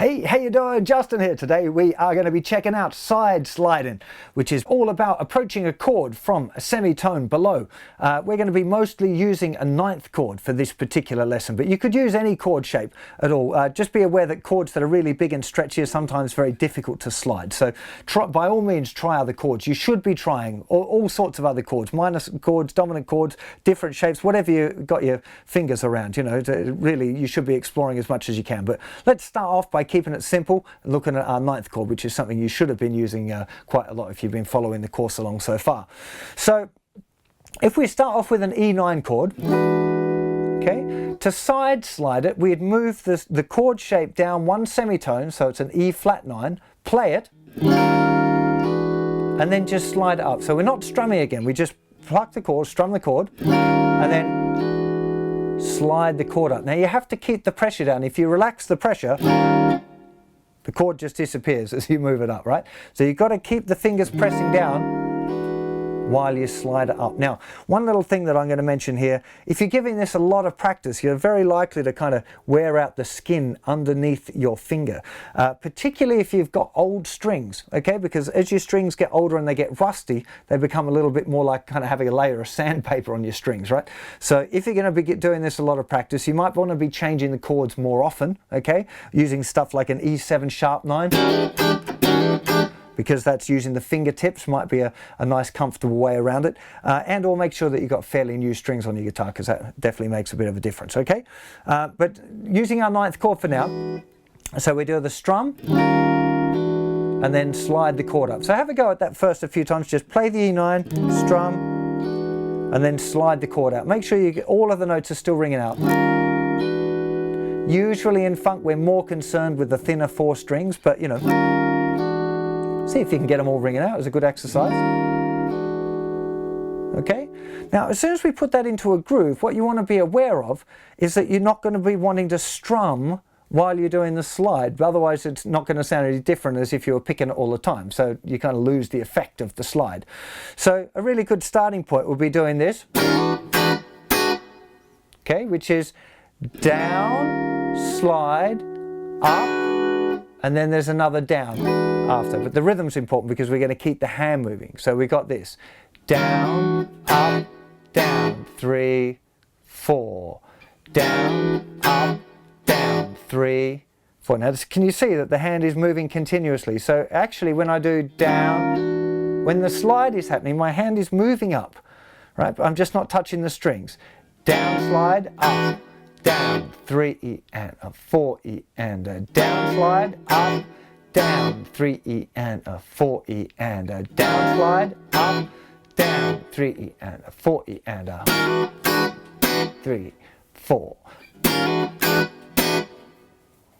Hey, how you doing? Justin here. Today we are going to be checking out side sliding, which is all about approaching a chord from a semitone below. We're going to be mostly using a ninth chord for this particular lesson, but you could use any chord shape at all. Just be aware that chords that are really big and stretchy are sometimes very difficult to slide. So by all means try other chords. You should be trying all sorts of other chords, minor chords, dominant chords, different shapes, whatever you got your fingers around. You know, really you should be exploring as much as you can. But let's start off by keeping it simple and looking at our ninth chord, which is something you should have been using quite a lot if you've been following the course along so far. So if we start off with an E9 chord, okay, to side slide it, we'd move the chord shape down one semitone, so it's an E flat 9, play it, and then just slide it up. So we're not strumming again, we just pluck the chord, strum the chord, and then slide the chord up. Now you have to keep the pressure down. If you relax the pressure, the chord just disappears as you move it up, right? So you've got to keep the fingers pressing down while you slide it up. Now, one little thing that I'm going to mention here, if you're giving this a lot of practice, you're very likely to kind of wear out the skin underneath your finger, particularly if you've got old strings, okay? Because as your strings get older and they get rusty, they become a little bit more like kind of having a layer of sandpaper on your strings, right? So if you're going to be doing this a lot of practice, you might want to be changing the chords more often, okay? Using stuff like an E7 sharp 9, because that's using the fingertips, might be a nice comfortable way around it, and or make sure that you've got fairly new strings on your guitar, because that definitely makes a bit of a difference, okay? But using our ninth chord for now, so we do the strum and then slide the chord up. So have a go at that first a few times. Just play the E9, strum, and then slide the chord out. Make sure you get all of the notes are still ringing out. Usually in funk we're more concerned with the thinner 4 strings, but you know, see if you can get them all ringing out. It's a good exercise. Okay? Now, as soon as we put that into a groove, what you want to be aware of is that you're not going to be wanting to strum while you're doing the slide. Otherwise, it's not going to sound any different as if you were picking it all the time. So you kind of lose the effect of the slide. So a really good starting point would be doing this. Okay? Which is down, slide, up, and then there's another down after. But the rhythm's important because we're going to keep the hand moving. So we got this. Down, up, down, 3, 4. Down, up, down, 3, 4. Now can you see that the hand is moving continuously? So actually when I do down, when the slide is happening, my hand is moving up, right? I'm just not touching the strings. Down, slide, up, down, 3E and a 4E and a down, slide, up, down, 3E and a 4E and a down, slide, up, down, 3E and a 4E and a 3, 4.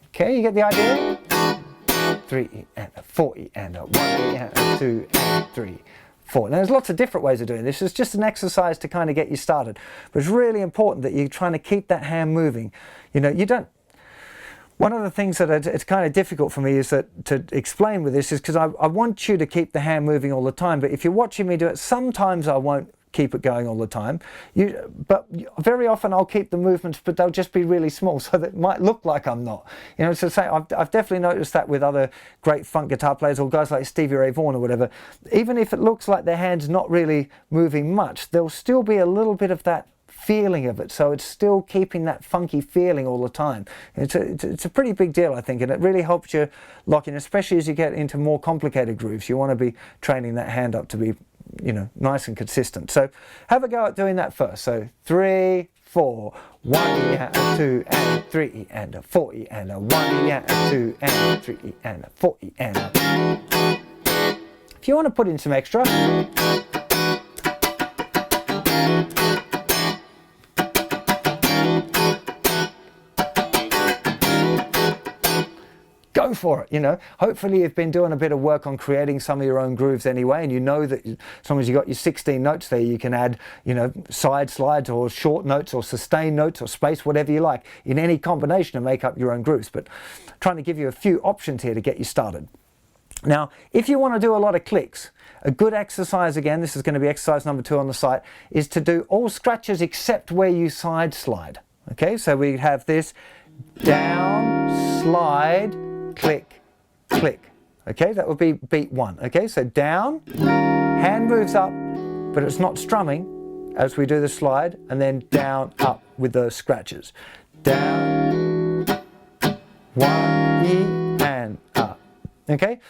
Okay, you get the idea? 3E and a 4E and a 1E and a 2 and 3, 4. Now there's lots of different ways of doing this. It's just an exercise to kind of get you started. But it's really important that you're trying to keep that hand moving. You know, you don't... One of the things that it's kind of difficult for me is that to explain with this is because I want you to keep the hand moving all the time. But if you're watching me do it, sometimes I won't keep it going all the time. But very often I'll keep the movements, but they'll just be really small, so that it might look like I'm not. You know, so say I've definitely noticed that with other great funk guitar players or guys like Stevie Ray Vaughan or whatever. Even if it looks like their hand's not really moving much, there'll still be a little bit of that feeling of it, so it's still keeping that funky feeling all the time. It's a pretty big deal, I think, and it really helps you lock in, especially as you get into more complicated grooves. You want to be training that hand up to be, you know, nice and consistent. So have a go at doing that first. So 3, 4, 1E and a 2 and 3E and a 4E and a 1E and a 2 and 3E and a 4E and a... If you want to put in some extra, go for it, you know. Hopefully you've been doing a bit of work on creating some of your own grooves anyway, and you know that as long as you've got your 16 notes there, you can add, you know, side slides or short notes or sustained notes or space, whatever you like, in any combination to make up your own grooves. But trying to give you a few options here to get you started. Now, if you want to do a lot of clicks, a good exercise, again, this is going to be exercise number 2 on the site, is to do all scratches except where you side slide. Okay, so we have this down, slide, click, click. Okay, that would be beat 1. Okay, so down, hand moves up, but it's not strumming as we do the slide, and then down, up with those scratches. Down, 1, E, and up. Okay,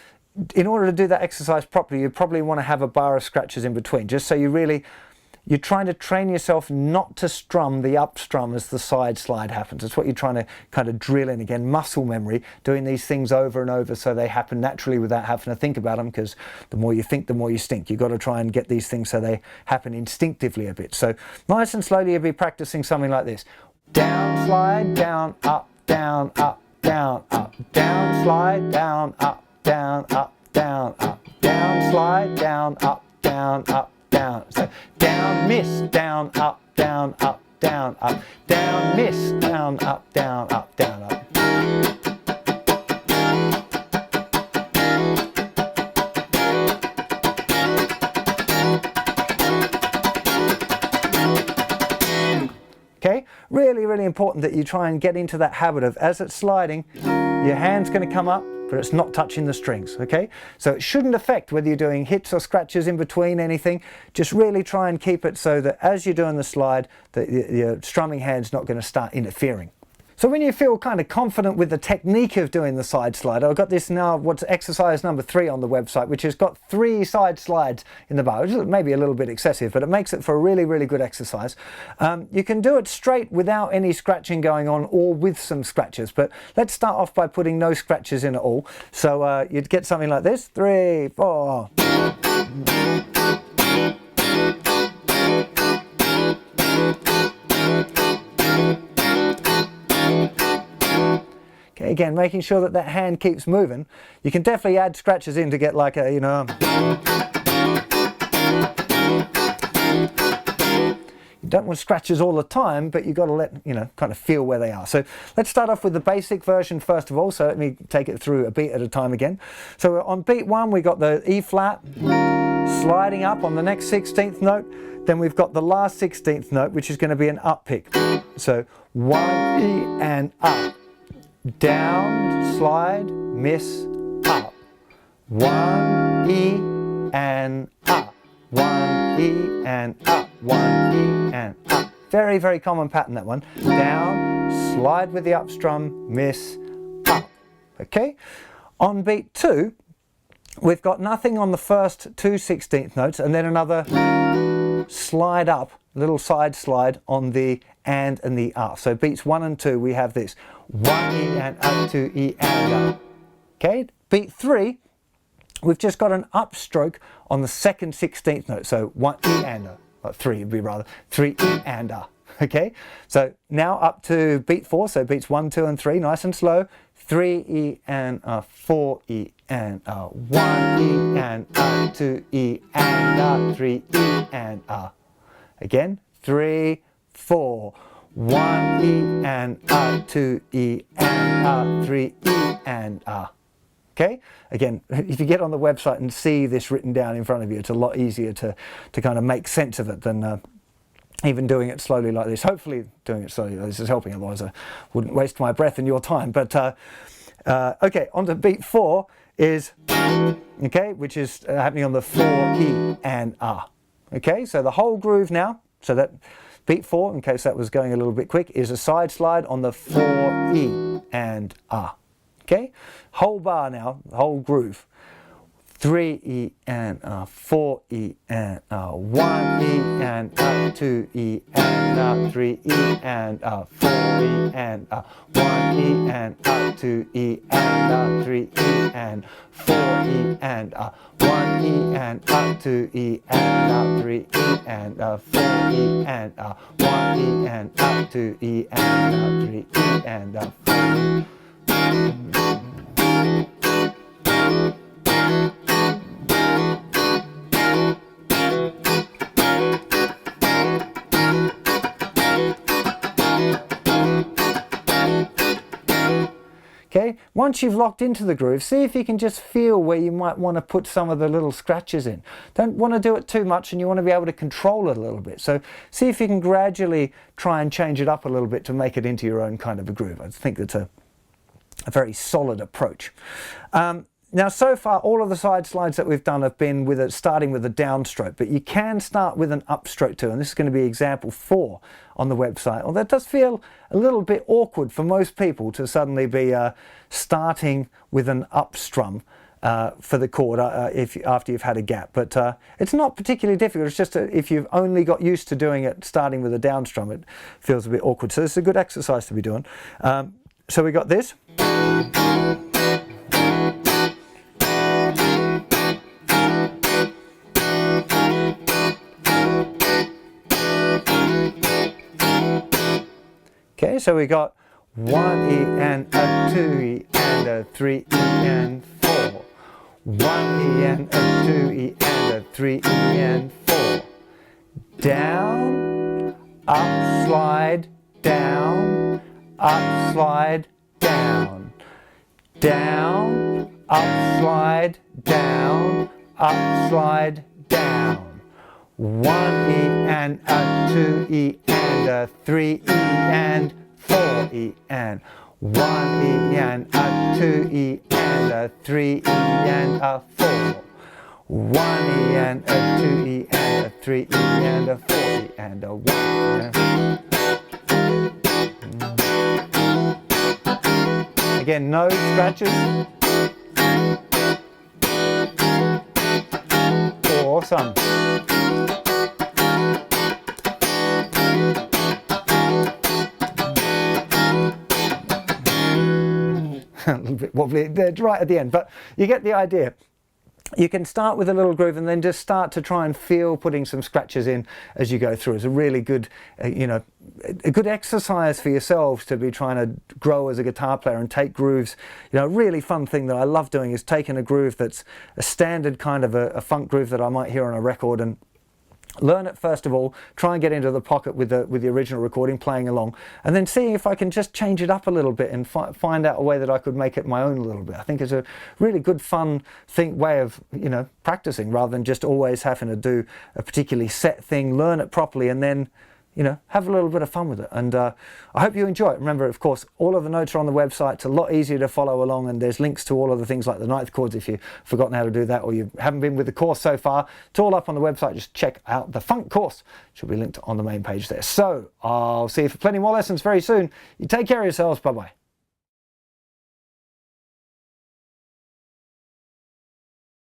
in order to do that exercise properly, you probably want to have a bar of scratches in between, just so you're trying to train yourself not to strum the up strum as the side slide happens. It's what you're trying to kind of drill in. Again, muscle memory, doing these things over and over so they happen naturally without having to think about them, because the more you think, the more you stink. You've got to try and get these things so they happen instinctively a bit. So nice and slowly you'll be practicing something like this. Down, slide, down, up, down, up, down, up, down, slide, down, up, down, up, down, up, down, slide, down, up, down, up, down. So down, miss, down, up, down, up, down, up, down, miss, down, up, down, up, down, up. Okay, really, really important that you try and get into that habit of, as it's sliding, your hand's going to come up, but it's not touching the strings, okay? So it shouldn't affect whether you're doing hits or scratches in between anything. Just really try and keep it so that as you're doing the slide, your strumming hand's not going to start interfering. So when you feel kind of confident with the technique of doing the side slide, I've got this now, what's exercise number 3 on the website, which has got 3 side slides in the bar, which is maybe a little bit excessive, but it makes it for a really, really good exercise. You can do it straight without any scratching going on, or with some scratches, but let's start off by putting no scratches in at all. So you'd get something like this, 3, 4. Okay, again, making sure that that hand keeps moving. You can definitely add scratches in to get like a, you know, you don't want scratches all the time, but you've got to let, you know, kind of feel where they are. So let's start off with the basic version first of all. So let me take it through a beat at a time again. So on beat 1, we got the E flat sliding up on the next 16th note. Then we've got the last 16th note, which is going to be an up pick. So 1, E, and up. Down, slide, miss, up. 1, E, and up. 1, E, and up. 1, E, and up. Very, very common pattern, that one. Down, slide with the up strum, miss, up. Okay? On beat 2, we've got nothing on the first 2 16th notes, and then another slide up, little side slide on the and the up. So beats 1 and 2, we have this. 1 E and up, 2 E and up. Okay, beat 3, we've just got an upstroke on the second 16th note. So 1 E and a, 3 would be rather, 3 E and a. Okay, so now up to beat 4, so beats 1, 2 and 3, nice and slow. 3 E and a, 4 E and a, 1 E and a, 2 E and a, 3 E and a. Again, 3, 4, 1 E and a, 2 E and a, 3 E and a. Okay? Again, if you get on the website and see this written down in front of you, it's a lot easier to kind of make sense of it than even doing it slowly like this. Hopefully doing it slowly like this is helping, otherwise I wouldn't waste my breath and your time. But okay, on to beat 4 is, okay, which is happening on the 4 E and a. Okay, so the whole groove now, so that beat 4, in case that was going a little bit quick, is a side slide on the 4 E and a. Okay, whole bar now, the whole groove. 3 E and a, 4 E and a, 1 E and a, 2 E and a, 3 E and a, 4 E and a, 1 E and a, 2 E and a, 3 E and 4 E and a, 1 E and a, 2 E and a, 3 E and a, 4 E and a, 1 E and a, 2 E and a, 3 E and a, 4 E. Okay, once you've locked into the groove, see if you can just feel where you might want to put some of the little scratches in. Don't want to do it too much, and you want to be able to control it a little bit. So see if you can gradually try and change it up a little bit to make it into your own kind of a groove. I think that's a very solid approach. Now, so far, all of the side slides that we've done have been with starting with a downstroke, but you can start with an upstroke too, and this is going to be example 4 on the website. Although it does feel a little bit awkward for most people to suddenly be starting with an up strum for the chord after you've had a gap. But it's not particularly difficult. It's just if you've only got used to doing it starting with a down strum, it feels a bit awkward. So this is a good exercise to be doing. So we got this. Okay, so we got 1 E and a 2 E and a 3 E and 4. 1 E and a 2 E and a 3 E and 4. Down, up, slide, down, up, slide, down. Down, up, slide, down, up, slide, down. 1 E and a 2 E and a 3 E and 4 E and 1 E and a 2 E and a 3 E and a 4. 1 E and a 2 E and a 3 E and a 4 E and a 1. Again, no scratches. Awesome. A little bit wobbly right at the end, but you get the idea. You can start with a little groove and then just start to try and feel putting some scratches in as you go through. It's a really good, a good exercise for yourselves to be trying to grow as a guitar player and take grooves. A really fun thing that I love doing is taking a groove that's a standard kind of a funk groove that I might hear on a record and learn it first of all, try and get into the pocket with the original recording, playing along, and then seeing if I can just change it up a little bit and find out a way that I could make it my own a little bit. I think it's a really good, fun way of practicing, rather than just always having to do a particularly set thing, learn it properly, and then have a little bit of fun with it. And I hope you enjoy it. Remember, of course, all of the notes are on the website. It's a lot easier to follow along, and there's links to all of the things like the ninth chords if you've forgotten how to do that, or you haven't been with the course so far. It's all up on the website. Just check out the funk course. It should be linked on the main page there. So I'll see you for plenty more lessons very soon. You take care of yourselves. Bye-bye.